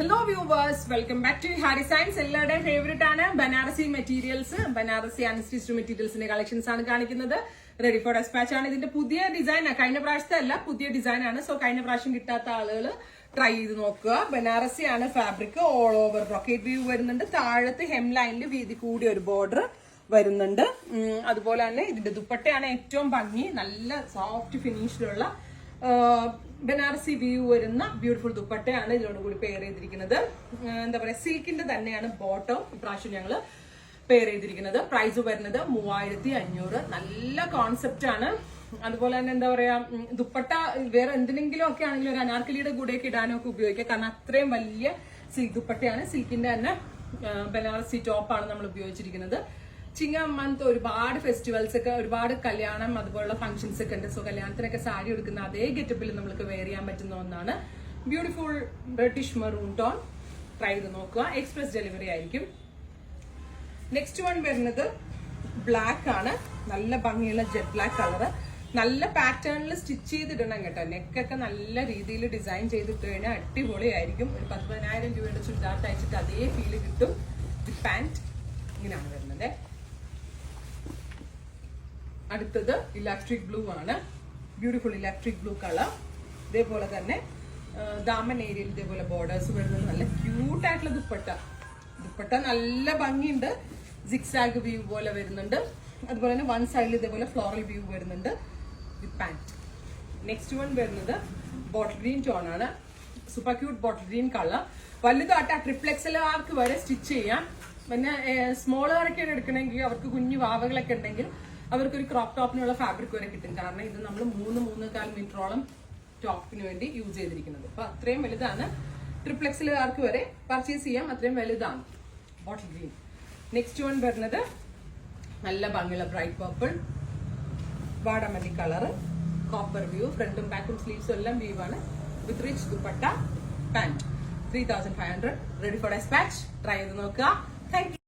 Hello viewers, welcome back to Hari science. എല്ലാവരുടെയും favourite ആണ് Banarasi materials. Banarasi unstitched മെറ്റീരിയൽസിന്റെ കളക്ഷൻസ് ആണ് കാണിക്കുന്നത്. റെഡി ഫോർ ഡെസ്പാച്ച് ആണ്. ഇതിന്റെ പുതിയ ഡിസൈൻ, കഴിഞ്ഞ പ്രാവശ്യത്തെ അല്ല, പുതിയ ഡിസൈൻ ആണ്. സോ കഴിഞ്ഞ പ്രാവശ്യം കിട്ടാത്ത ആളുകൾ ട്രൈ ചെയ്ത് നോക്കുക. ബനാറസി ആണ് fabric. All over brocade view വരുന്നുണ്ട്. താഴത്ത് ഹെം ലൈനിൽ വീതി കൂടിയ ഒരു ബോർഡർ വരുന്നുണ്ട്. അതുപോലെ തന്നെ ഇതിന്റെ ദുപ്പട്ടയാണ് ഏറ്റവും ഭംഗി. നല്ല സോഫ്റ്റ് ഫിനിഷിലുള്ള ബനാറസി വ്യൂ വരുന്ന ബ്യൂട്ടിഫുൾ ദുപ്പട്ടയാണ് ഇതിനോട് കൂടി പെയർ ചെയ്തിരിക്കുന്നത്. എന്താ പറയാ, സിൽക്കിന്റെ തന്നെയാണ് ബോട്ടം ഇപ്രാവശ്യം ഞങ്ങള് പെയർ ചെയ്തിരിക്കുന്നത്. പ്രൈസ് വരുന്നത് 3500. നല്ല കോൺസെപ്റ്റ് ആണ്. അതുപോലെ തന്നെ എന്താ പറയാ, ദുപ്പട്ട വേറെ എന്തിനെങ്കിലും ഒക്കെ ആണെങ്കിലും ഒരു അനാർക്കലിയുടെ കൂടെയൊക്കെ ഇടാനും ഒക്കെ ഉപയോഗിക്കാം. കാരണം അത്രയും വലിയ സിൽക്ക് ദുപ്പട്ടയാണ്. സിൽക്കിന്റെ തന്നെ ബനാറസി ടോപ്പാണ് നമ്മൾ ഉപയോഗിച്ചിരിക്കുന്നത്. ചിങ്ങ മന്ത് ഒരുപാട് ഫെസ്റ്റിവൽസ് ഒക്കെ, ഒരുപാട് കല്യാണം അതുപോലുള്ള ഫംഗ്ഷൻസ് ഒക്കെ ഉണ്ട്. സോ കല്യാണത്തിനൊക്കെ സാരി എടുക്കുന്ന അതേ ഗെറ്റപ്പിൽ നമുക്ക് വെയർ ചെയ്യാൻ പറ്റുന്ന ഒന്നാണ്. Beautiful British maroon tone. Try ചെയ്ത് നോക്കുക. എക്സ്പ്രസ് ഡെലിവറി ആയിരിക്കും. നെക്സ്റ്റ് വൺ വരുന്നത് ബ്ലാക്ക് ആണ്. നല്ല ഭംഗിയുള്ള ജെറ്റ് ബ്ലാക്ക് കളർ. നല്ല പാറ്റേണിൽ സ്റ്റിച്ച് ചെയ്തിടണം കേട്ടോ. നെക്കൊക്കെ നല്ല രീതിയിൽ ഡിസൈൻ ചെയ്തിട്ട് കഴിഞ്ഞാൽ അടിപൊളിയായിരിക്കും. ഒരു 10,000 രൂപയുടെ ചുരിദാർ തയ്ച്ചിട്ട് അതേ ഫീല് കിട്ടും. പാന്റ് ഇങ്ങനെയാണ് വരുന്നത്. അടുത്തത് ഇലക്ട്രിക് ബ്ലൂ ആണ്. Beautiful electric blue colour. ഇതേപോലെ തന്നെ ദാമൻ ഏരിയയിൽ ഇതേപോലെ ബോർഡേഴ്സ് വരുന്നത്. നല്ല ക്യൂട്ട് ആയിട്ടുള്ള ദുപ്പട്ട നല്ല ഭംഗിയുണ്ട്. സിക്സാഗ് വ്യൂ പോലെ വരുന്നുണ്ട്. അതുപോലെ തന്നെ വൺ സൈഡിൽ ഇതേപോലെ ഫ്ലോറൽ വ്യൂ വരുന്നുണ്ട് വിത്ത് പാന്റ്. നെക്സ്റ്റ് വൺ വരുന്നത് ബോട്ടിൽ ഗ്രീൻ ടോൺ ആണ്. Super cute bottle green colour. വലുതായിട്ട് ട്രിപ്ലെക്സൽ ആർക്ക് വരെ സ്റ്റിച്ച് ചെയ്യാം. പിന്നെ സ്മോളുകാരൊക്കെയാണ് എടുക്കണമെങ്കിൽ, അവർക്ക് കുഞ്ഞു വാവകളൊക്കെ ഉണ്ടെങ്കിൽ അവർക്കൊരു ക്രോപ്പ് ടോപ്പിനുള്ള ഫാബ്രിക് വരെ കിട്ടും. കാരണം ഇത് നമ്മൾ 3-3.25 മീറ്ററോളം ടോപ്പിന് വേണ്ടി യൂസ് ചെയ്തിരിക്കുന്നത്. അപ്പൊ അത്രയും വലുതാണ്. ട്രിപ്ലെക്സിലുകാർക്ക് വരെ പർച്ചേസ് ചെയ്യാം. അത്രയും വലുതാണ് ബോട്ടിൽ ഗ്രീൻ. നെക്സ്റ്റ് വൺ വരുന്നത് നല്ല ഭംഗിയുള്ള ബ്രൈറ്റ് പർപ്പിൾ വാടാമല്ലി കളർ. Copper view. ഫ്രണ്ടും ബാക്കും സ്ലീവ്സും എല്ലാം വ്യൂ ആണ്. With rich dupatta, pant. 3500. Ready for despatch. Try ചെയ്ത് നോക്കുക. Thank U.